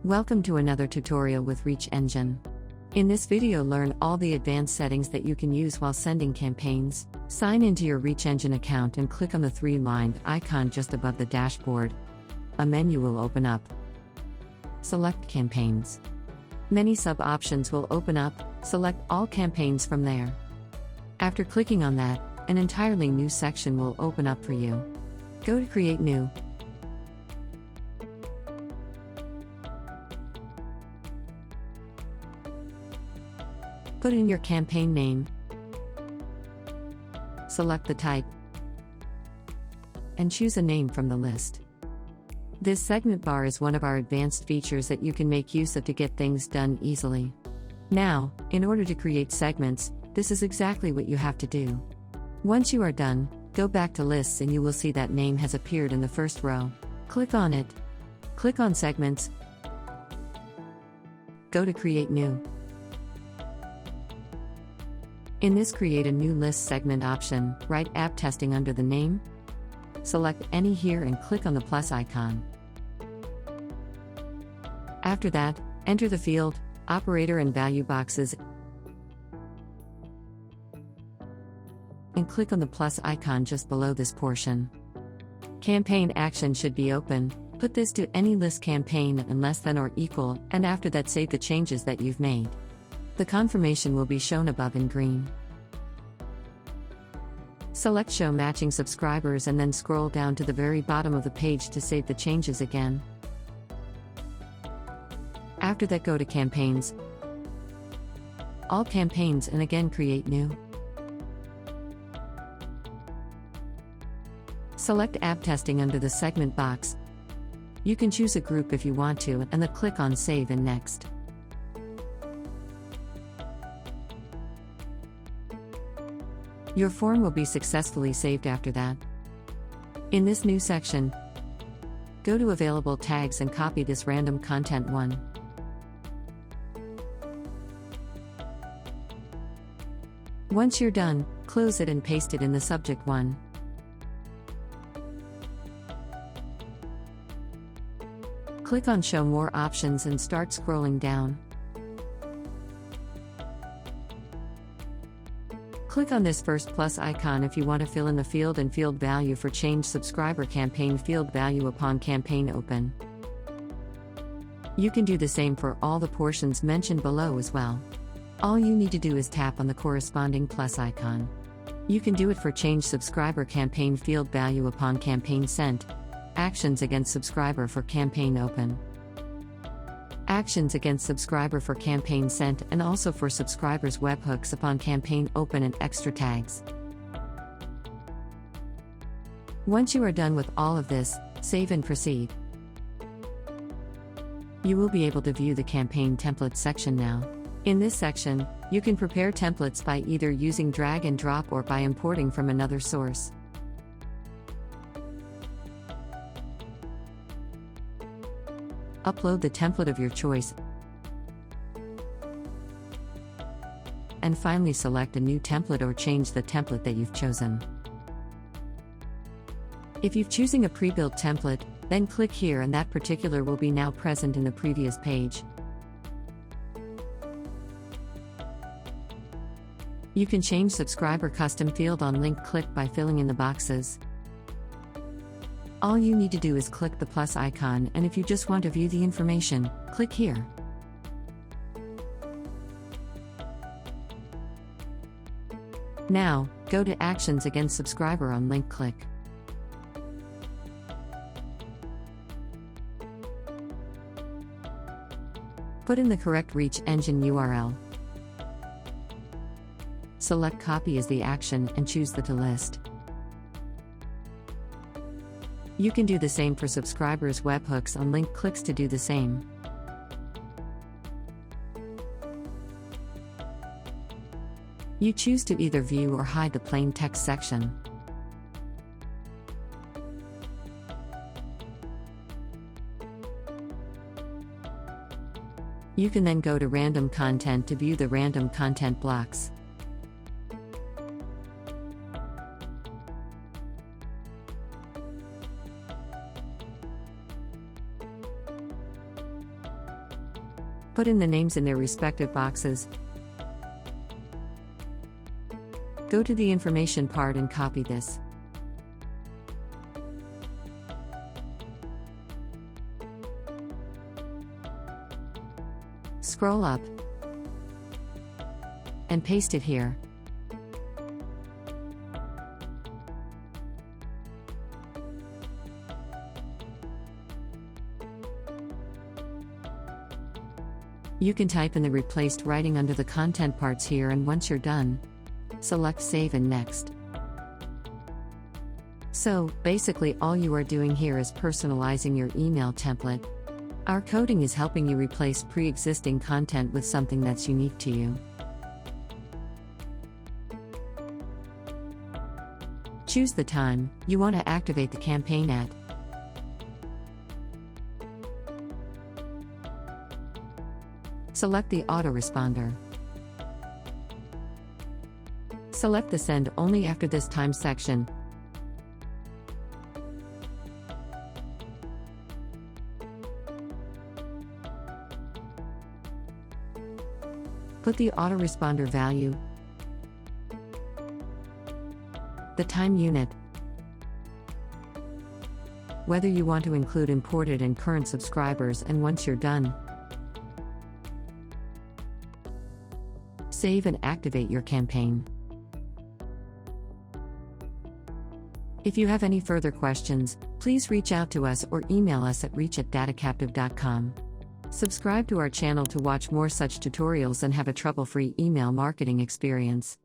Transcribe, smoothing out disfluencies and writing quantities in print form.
Welcome to another tutorial with Reach Engine. In this video, learn all the advanced settings that you can use while sending campaigns. Sign into your Reach Engine account and click on the three-lined icon just above the dashboard. A menu will open up. Select Campaigns. Many sub-options will open up. Select all campaigns from there. After clicking on that, an entirely new section will open up for you. Go to Create New. Put in your campaign name. Select the type. And choose a name from the list. This segment bar is one of our advanced features that you can make use of to get things done easily. Now, in order to create segments, this is exactly what you have to do. Once you are done, go back to Lists and you will see that name has appeared in the first row. Click on it. Click on Segments. Go to Create New. In this Create a New List segment option, write App Testing under the name. Select any here and click on the plus icon. After that, enter the field, operator and value boxes, and click on the plus icon just below this portion. Campaign action should be open. Put this to any list campaign and less than or equal, and after that save the changes that you've made. The confirmation will be shown above in green. Select Show Matching Subscribers and then scroll down to the very bottom of the page to save the changes again. After that, go to Campaigns, All Campaigns, and again Create New. Select App Testing under the segment box. You can choose a group if you want to, and then click on Save and Next. Your form will be successfully saved after that. In this new section, go to Available Tags and copy this random content one. Once you're done, close it and paste it in the subject one. Click on Show More Options and start scrolling down. Click on this first plus icon if you want to fill in the field and field value for Change Subscriber Campaign field value upon campaign open. You can do the same for all the portions mentioned below as well. All you need to do is tap on the corresponding plus icon. You can do it for Change Subscriber Campaign field value upon campaign sent, Actions against subscriber for campaign open, Actions against subscriber for campaign sent, and also for subscribers' webhooks upon campaign open and extra tags. Once you are done with all of this, save and proceed. You will be able to view the campaign templates section now. In this section, you can prepare templates by either using drag and drop or by importing from another source. Upload the template of your choice, and finally select a new template or change the template that you've chosen. If you're choosing a pre-built template, then click here and that particular will be now present in the previous page. You can change subscriber custom field on link click by filling in the boxes. All you need to do is click the plus icon, and if you just want to view the information, click here. Now, go to Actions Against Subscriber on link click. Put in the correct Reach Engine URL. Select Copy as the action and choose the To List. You can do the same for subscribers' webhooks on link clicks to do the same. You choose to either view or hide the plain text section. You can then go to Random Content to view the random content blocks. Put in the names in their respective boxes. Go to the information part and copy this. Scroll up and paste it here. You can type in the replaced writing under the content parts here, and once you're done, select Save and Next. So, basically all you are doing here is personalizing your email template. Our coding is helping you replace pre-existing content with something that's unique to you. Choose the time you want to activate the campaign at. Select the autoresponder. Select the Send Only After This Time section. Put the autoresponder value, the time unit, whether you want to include imported and current subscribers, and once you're done, save and activate your campaign. If you have any further questions, please reach out to us or email us at reach@datacaptive.com. Subscribe to our channel to watch more such tutorials and have a trouble-free email marketing experience.